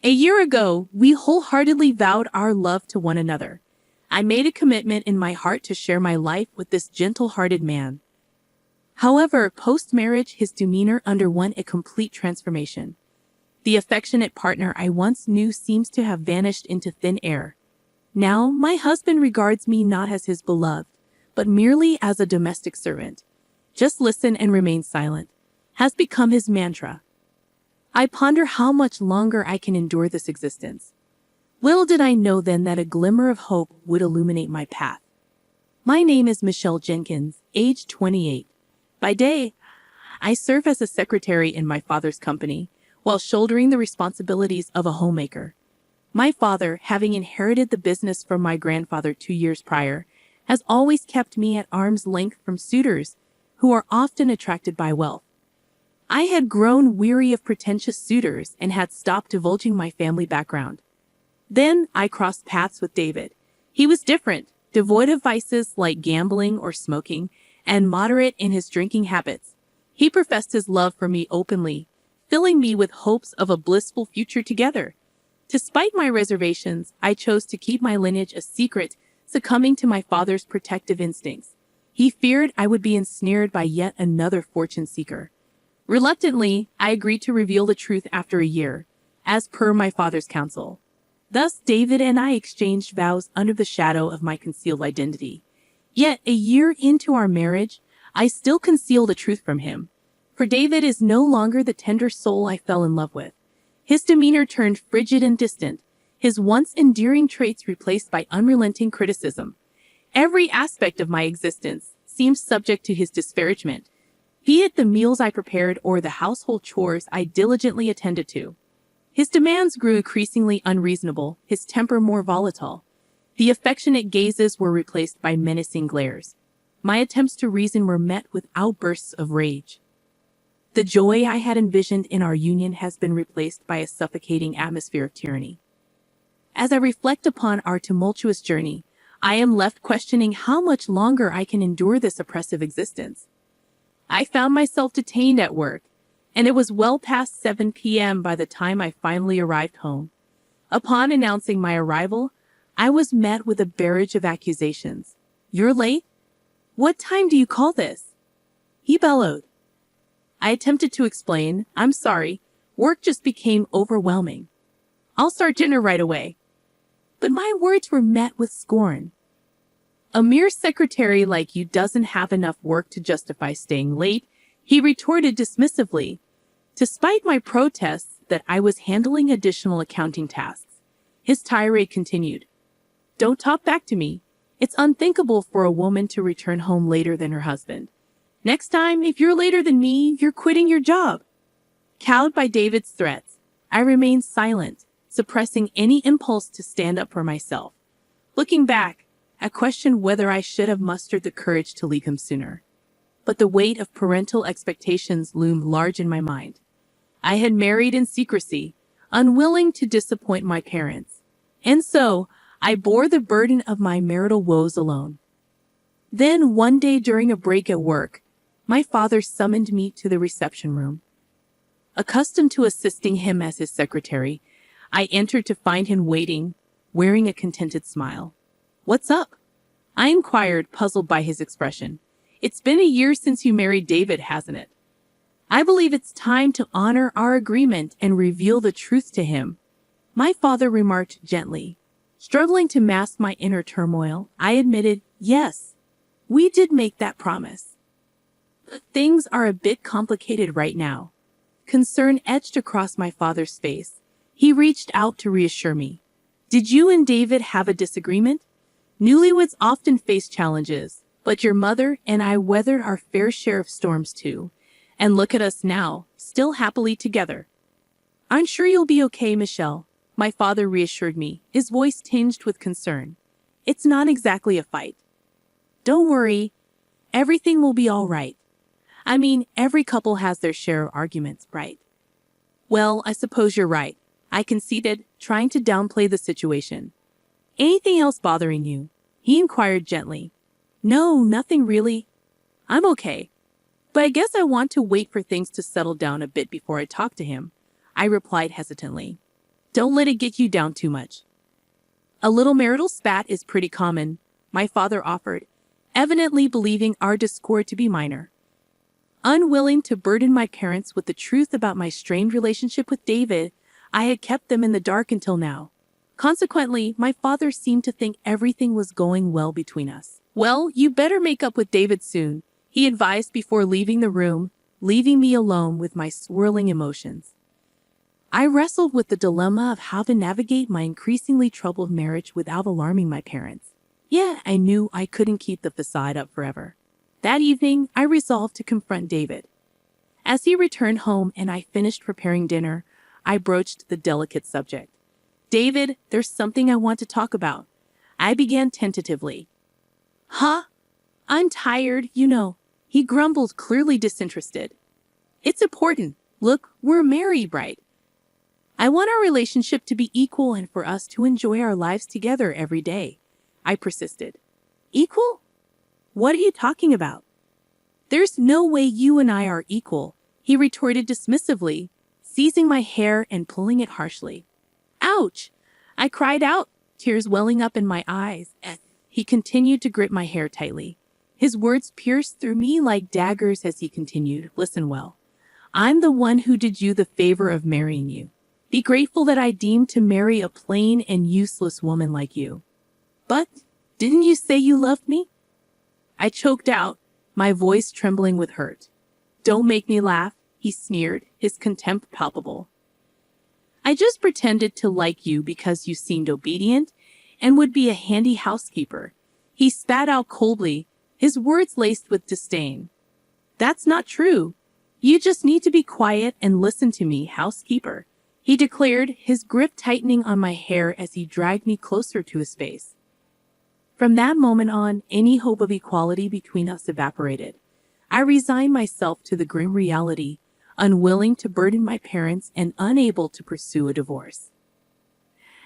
A year ago, we wholeheartedly vowed our love to one another. I made a commitment in my heart to share my life with this gentle-hearted man. However, post-marriage, his demeanor underwent a complete transformation. The affectionate partner I once knew seems to have vanished into thin air. Now, my husband regards me not as his beloved, but merely as a domestic servant. Just listen and remain silent has become his mantra. I ponder how much longer I can endure this existence. Little did I know then that a glimmer of hope would illuminate my path. My name is Michelle Jenkins, age 28. By day, I serve as a secretary in my father's company, while shouldering the responsibilities of a homemaker. My father, having inherited the business from my grandfather 2 years prior, has always kept me at arm's length from suitors who are often attracted by wealth. I had grown weary of pretentious suitors and had stopped divulging my family background. Then I crossed paths with David. He was different, devoid of vices like gambling or smoking, and moderate in his drinking habits. He professed his love for me openly, filling me with hopes of a blissful future together. Despite my reservations, I chose to keep my lineage a secret, succumbing to my father's protective instincts. He feared I would be ensnared by yet another fortune seeker. Reluctantly, I agreed to reveal the truth after a year, as per my father's counsel. Thus, David and I exchanged vows under the shadow of my concealed identity. Yet, a year into our marriage, I still conceal the truth from him. For David is no longer the tender soul I fell in love with. His demeanor turned frigid and distant, his once endearing traits replaced by unrelenting criticism. Every aspect of my existence seemed subject to his disparagement, be it the meals I prepared or the household chores I diligently attended to. His demands grew increasingly unreasonable, his temper more volatile. The affectionate gazes were replaced by menacing glares. My attempts to reason were met with outbursts of rage. The joy I had envisioned in our union has been replaced by a suffocating atmosphere of tyranny. As I reflect upon our tumultuous journey, I am left questioning how much longer I can endure this oppressive existence. I found myself detained at work, and it was well past 7 p.m. by the time I finally arrived home. Upon announcing my arrival, I was met with a barrage of accusations. "You're late? What time do you call this?" he bellowed. I attempted to explain, "I'm sorry, work just became overwhelming. I'll start dinner right away." But my words were met with scorn. "A mere secretary like you doesn't have enough work to justify staying late," he retorted dismissively. Despite my protests that I was handling additional accounting tasks, his tirade continued. "Don't talk back to me. It's unthinkable for a woman to return home later than her husband. Next time, if you're later than me, you're quitting your job." Cowed by David's threats, I remained silent, suppressing any impulse to stand up for myself. Looking back, I questioned whether I should have mustered the courage to leave him sooner. But the weight of parental expectations loomed large in my mind. I had married in secrecy, unwilling to disappoint my parents, and so I bore the burden of my marital woes alone. Then, one day during a break at work, my father summoned me to the reception room. Accustomed to assisting him as his secretary, I entered to find him waiting, wearing a contented smile. "What's up?" I inquired, puzzled by his expression. "It's been a year since you married David, hasn't it?" "I believe it's time to honor our agreement and reveal the truth to him," my father remarked gently. Struggling to mask my inner turmoil, I admitted, "Yes, we did make that promise. But things are a bit complicated right now." Concern etched across my father's face. He reached out to reassure me. "Did you and David have a disagreement? Newlyweds often face challenges, but your mother and I weathered our fair share of storms too. And look at us now, still happily together." "I'm sure you'll be okay, Michelle," my father reassured me, his voice tinged with concern. "It's not exactly a fight. Don't worry, everything will be all right. I mean, every couple has their share of arguments, right?" "Well, I suppose you're right," I conceded, trying to downplay the situation. "Anything else bothering you?" he inquired gently. "No, nothing really. I'm okay. But I guess I want to wait for things to settle down a bit before I talk to him," I replied hesitantly. Don't let it get you down too much. A little marital spat is pretty common, my father offered, evidently believing our discord to be minor. Unwilling to burden my parents with the truth about my strained relationship with David, I had kept them in the dark until now. Consequently, my father seemed to think everything was going well between us. Well, you better make up with David soon, he advised before leaving the room, leaving me alone with my swirling emotions. I wrestled with the dilemma of how to navigate my increasingly troubled marriage without alarming my parents. Yeah, I knew I couldn't keep the facade up forever. That evening, I resolved to confront David. As he returned home and I finished preparing dinner, I broached the delicate subject. David, there's something I want to talk about. I began tentatively. Huh? I'm tired, you know. He grumbled, clearly disinterested. It's important. Look, we're married, right? I want our relationship to be equal and for us to enjoy our lives together every day. I persisted. Equal? What are you talking about? There's no way you and I are equal, he retorted dismissively, seizing my hair and pulling it harshly. Ouch! I cried out, tears welling up in my eyes. He continued to grip my hair tightly. His words pierced through me like daggers as he continued, listen well. I'm the one who did you the favor of marrying you. Be grateful that I deemed to marry a plain and useless woman like you. But, didn't you say you loved me? I choked out, my voice trembling with hurt. Don't make me laugh, he sneered, his contempt palpable. I just pretended to like you because you seemed obedient and would be a handy housekeeper. He spat out coldly, his words laced with disdain. That's not true. You just need to be quiet and listen to me, housekeeper, he declared, his grip tightening on my hair as he dragged me closer to his face. From that moment on, any hope of equality between us evaporated. I resigned myself to the grim reality, unwilling to burden my parents and unable to pursue a divorce.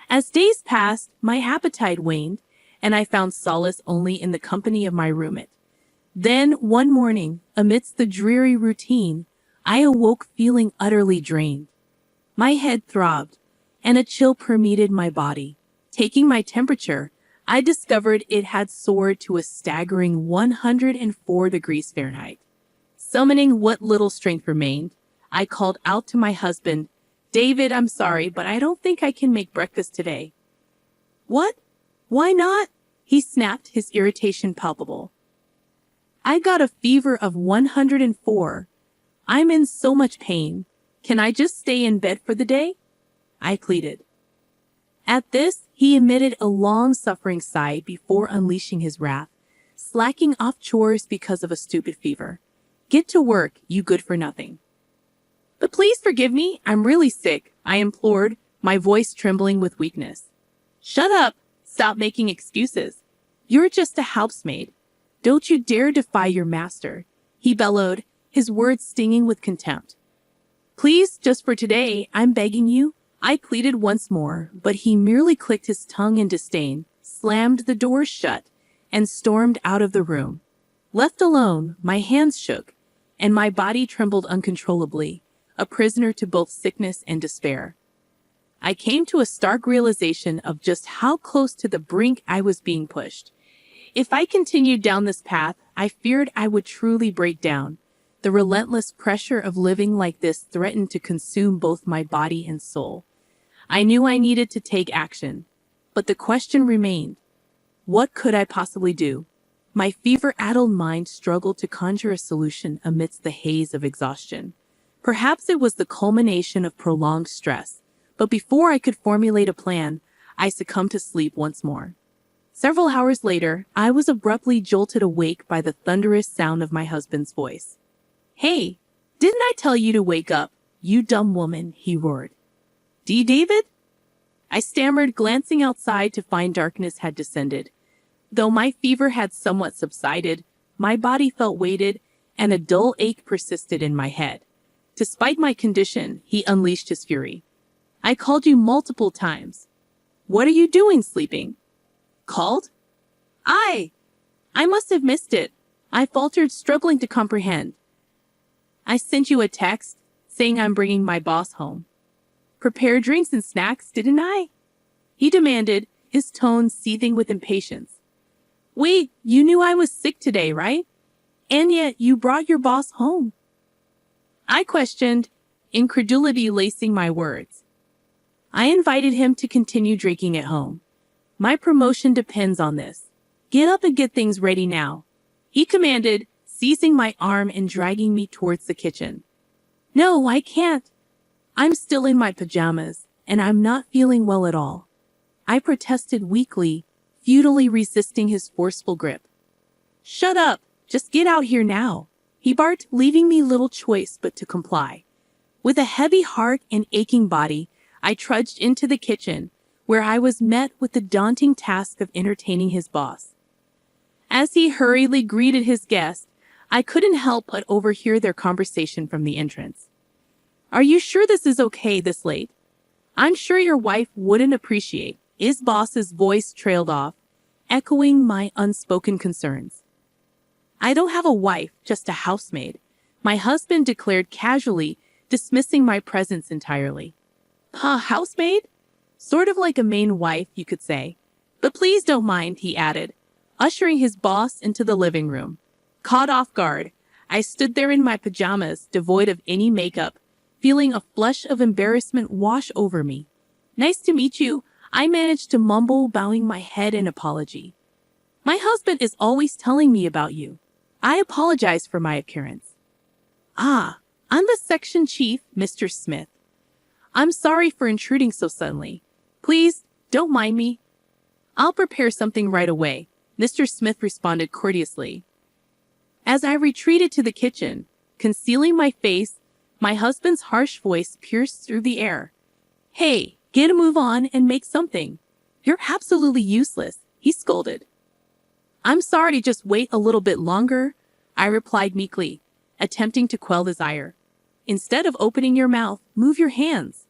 As days passed, my appetite waned, and I found solace only in the company of my roommate. Then, one morning, amidst the dreary routine, I awoke feeling utterly drained. My head throbbed, and a chill permeated my body. Taking my temperature, I discovered it had soared to a staggering 104 degrees Fahrenheit. Summoning what little strength remained, I called out to my husband, David, I'm sorry, but I don't think I can make breakfast today. What? Why not? He snapped, his irritation palpable. I got a fever of 104. I'm in so much pain. Can I just stay in bed for the day? I pleaded. At this, he emitted a long-suffering sigh before unleashing his wrath, slacking off chores because of a stupid fever. Get to work, you good-for-nothing. But please forgive me, I'm really sick, I implored, my voice trembling with weakness. Shut up, stop making excuses. You're just a housemaid. Don't you dare defy your master, he bellowed, his words stinging with contempt. Please, just for today, I'm begging you, I pleaded once more, but he merely clicked his tongue in disdain, slammed the door shut, and stormed out of the room. Left alone, my hands shook, and my body trembled uncontrollably, a prisoner to both sickness and despair. I came to a stark realization of just how close to the brink I was being pushed. If I continued down this path, I feared I would truly break down. The relentless pressure of living like this threatened to consume both my body and soul. I knew I needed to take action, but the question remained. What could I possibly do? My fever-addled mind struggled to conjure a solution amidst the haze of exhaustion. Perhaps it was the culmination of prolonged stress, but before I could formulate a plan, I succumbed to sleep once more. Several hours later, I was abruptly jolted awake by the thunderous sound of my husband's voice. Hey, didn't I tell you to wake up, you dumb woman, he roared. David? I stammered, glancing outside to find darkness had descended. Though my fever had somewhat subsided, my body felt weighted, and a dull ache persisted in my head. Despite my condition, he unleashed his fury. I called you multiple times. What are you doing sleeping? Called? I must have missed it. I faltered, struggling to comprehend. I sent you a text saying I'm bringing my boss home. prepare drinks and snacks, didn't I?" he demanded, his tone seething with impatience. "Wait, you knew I was sick today, right? And yet you brought your boss home?" I questioned, incredulity lacing my words. "I invited him to continue drinking at home. My promotion depends on this. Get up and get things ready now," he commanded, seizing my arm and dragging me towards the kitchen. "No, I can't. I'm still in my pajamas, and I'm not feeling well at all," I protested weakly, futilely resisting his forceful grip. "Shut up! Just get out here now," he barked, leaving me little choice but to comply. With a heavy heart and aching body, I trudged into the kitchen, where I was met with the daunting task of entertaining his boss. As he hurriedly greeted his guest, I couldn't help but overhear their conversation from the entrance. "Are you sure this is okay this late? I'm sure your wife wouldn't appreciate," his boss's voice trailed off, echoing my unspoken concerns. "I don't have a wife, just a housemaid," my husband declared casually, dismissing my presence entirely. Housemaid? Sort of like a main wife, you could say. But please don't mind," he added, ushering his boss into the living room. Caught off guard, I stood there in my pajamas, devoid of any makeup, feeling a flush of embarrassment wash over me. "Nice to meet you," I managed to mumble, bowing my head in apology. "My husband is always telling me about you. I apologize for my appearance." "Ah, I'm the section chief, Mr. Smith. I'm sorry for intruding so suddenly. Please, don't mind me." "I'll prepare something right away," Mr. Smith responded courteously. As I retreated to the kitchen, concealing my face, my husband's harsh voice pierced through the air. "Hey, get a move on and make something. You're absolutely useless," he scolded. "I'm sorry, just wait a little bit longer," I replied meekly, attempting to quell his ire. "Instead of opening your mouth, move your hands."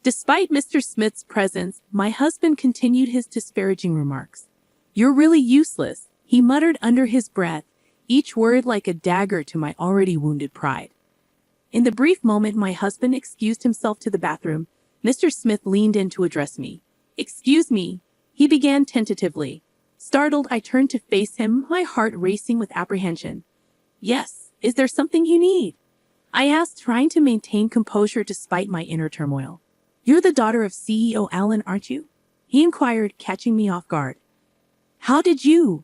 Despite Mr. Smith's presence, my husband continued his disparaging remarks. "You're really useless," he muttered under his breath, each word like a dagger to my already wounded pride. In the brief moment my husband excused himself to the bathroom, Mr. Smith leaned in to address me. "Excuse me," he began tentatively. Startled, I turned to face him, my heart racing with apprehension. "Yes, is there something you need?" I asked, trying to maintain composure despite my inner turmoil. "You're the daughter of CEO Allen, aren't you?" he inquired, catching me off guard. "How did you?"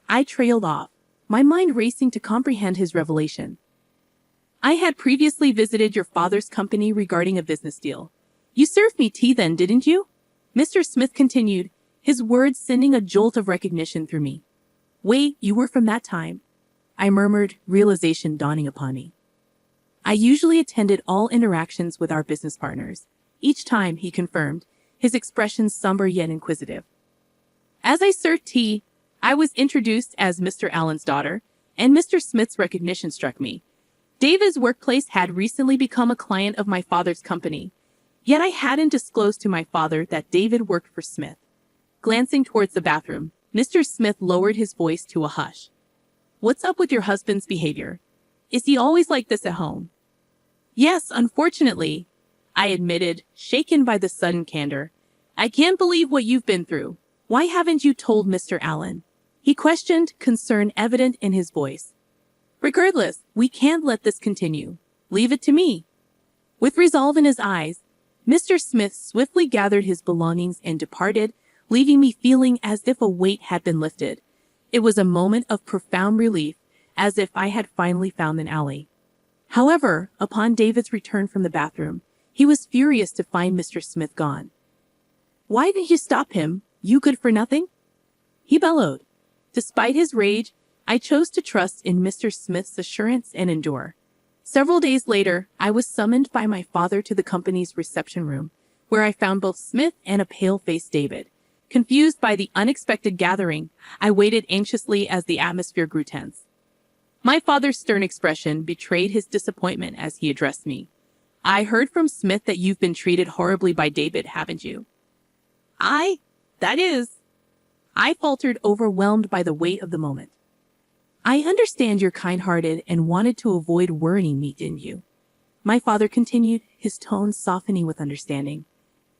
I trailed off, my mind racing to comprehend his revelation. "I had previously visited your father's company regarding a business deal. You served me tea then, didn't you?" Mr. Smith continued, his words sending a jolt of recognition through me. "Wait, you were from that time?" I murmured, realization dawning upon me. "I usually attended all interactions with our business partners." Each time, he confirmed, his expression somber yet inquisitive. As I served tea, I was introduced as Mr. Allen's daughter, and Mr. Smith's recognition struck me. David's workplace had recently become a client of my father's company, yet I hadn't disclosed to my father that David worked for Smith. Glancing towards the bathroom, Mr. Smith lowered his voice to a hush. "What's up with your husband's behavior? Is he always like this at home?" "Yes, unfortunately," I admitted, shaken by the sudden candor. "I can't believe what you've been through. Why haven't you told Mr. Allen?" he questioned, concern evident in his voice. "Regardless, we can't let this continue. Leave it to me." With resolve in his eyes, Mr. Smith swiftly gathered his belongings and departed, leaving me feeling as if a weight had been lifted. It was a moment of profound relief, as if I had finally found an ally. However, upon David's return from the bathroom, he was furious to find Mr. Smith gone. "Why didn't you stop him, you good for nothing?" he bellowed. Despite his rage, I chose to trust in Mr. Smith's assurance and endure. Several days later, I was summoned by my father to the company's reception room, where I found both Smith and a pale-faced David. Confused by the unexpected gathering, I waited anxiously as the atmosphere grew tense. My father's stern expression betrayed his disappointment as he addressed me. "I heard from Smith that you've been treated horribly by David, haven't you?" That is," I faltered, overwhelmed by the weight of the moment. "I understand you're kind-hearted and wanted to avoid worrying me, didn't you?" my father continued, his tone softening with understanding.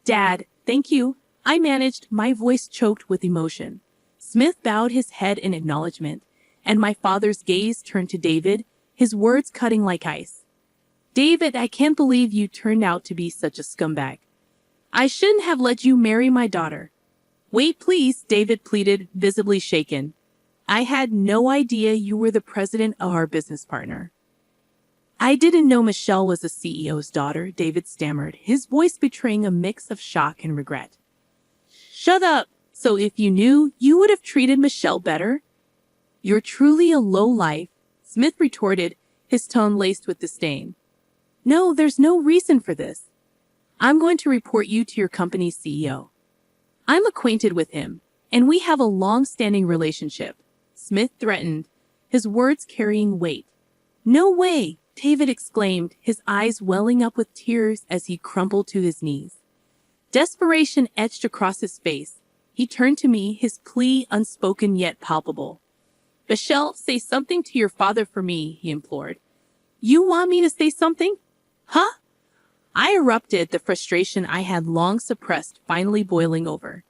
Dad, thank you, I managed, my voice choked with emotion. Smith bowed his head in acknowledgement, and my father's gaze turned to David, his words cutting like ice. David, I can't believe you turned out to be such a scumbag. I shouldn't have let you marry my daughter. Wait, please, David pleaded, visibly shaken. I had no idea you were the president of our business partner. I didn't know Michelle was the CEO's daughter, David stammered, his voice betraying a mix of shock and regret. Shut up! So if you knew, you would have treated Michelle better? You're truly a lowlife, Smith retorted, his tone laced with disdain. No, there's no reason for this. I'm going to report you to your company's CEO. I'm acquainted with him, and we have a long-standing relationship, Smith threatened, his words carrying weight. No way, David exclaimed, his eyes welling up with tears as he crumpled to his knees. Desperation etched across his face. He turned to me, his plea unspoken yet palpable. Michelle, say something to your father for me, he implored. You want me to say something? Huh? I erupted, the frustration I had long suppressed finally boiling over.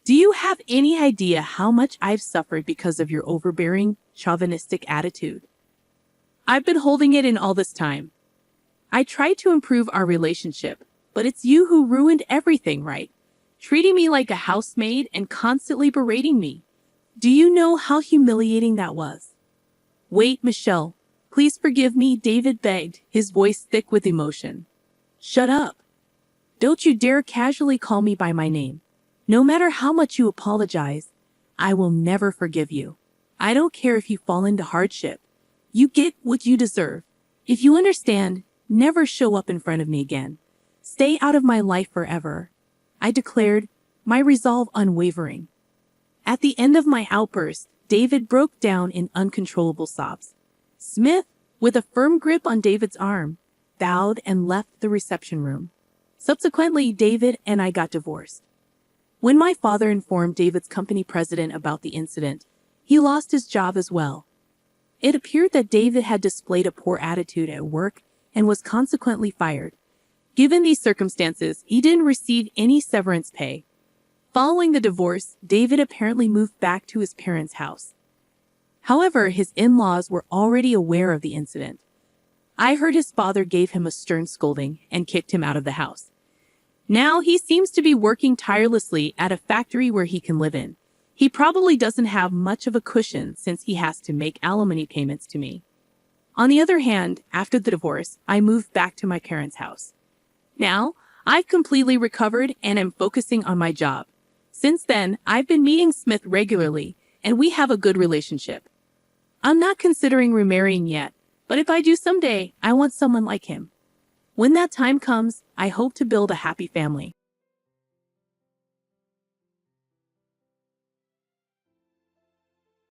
Do you have any idea how much I've suffered because of your overbearing, chauvinistic attitude? I've been holding it in all this time. I tried to improve our relationship, but it's you who ruined everything, right? Treating me like a housemaid and constantly berating me. Do you know how humiliating that was? Wait, Michelle, please forgive me, David begged, his voice thick with emotion. Shut up. Don't you dare casually call me by my name. No matter how much you apologize, I will never forgive you. I don't care if you fall into hardship. You get what you deserve. If you understand, never show up in front of me again. Stay out of my life forever, I declared, my resolve unwavering. At the end of my outburst, David broke down in uncontrollable sobs. Smith, with a firm grip on David's arm, bowed and left the reception room. Subsequently, David and I got divorced. When my father informed David's company president about the incident, he lost his job as well. It appeared that David had displayed a poor attitude at work and was consequently fired. Given these circumstances, he didn't receive any severance pay. Following the divorce, David apparently moved back to his parents' house. However, his in-laws were already aware of the incident. I heard his father gave him a stern scolding and kicked him out of the house. Now he seems to be working tirelessly at a factory where he can live in. He probably doesn't have much of a cushion since he has to make alimony payments to me. On the other hand, after the divorce, I moved back to my parents' house. Now, I've completely recovered and am focusing on my job. Since then, I've been meeting Smith regularly, and we have a good relationship. I'm not considering remarrying yet, but if I do someday, I want someone like him. When that time comes, I hope to build a happy family.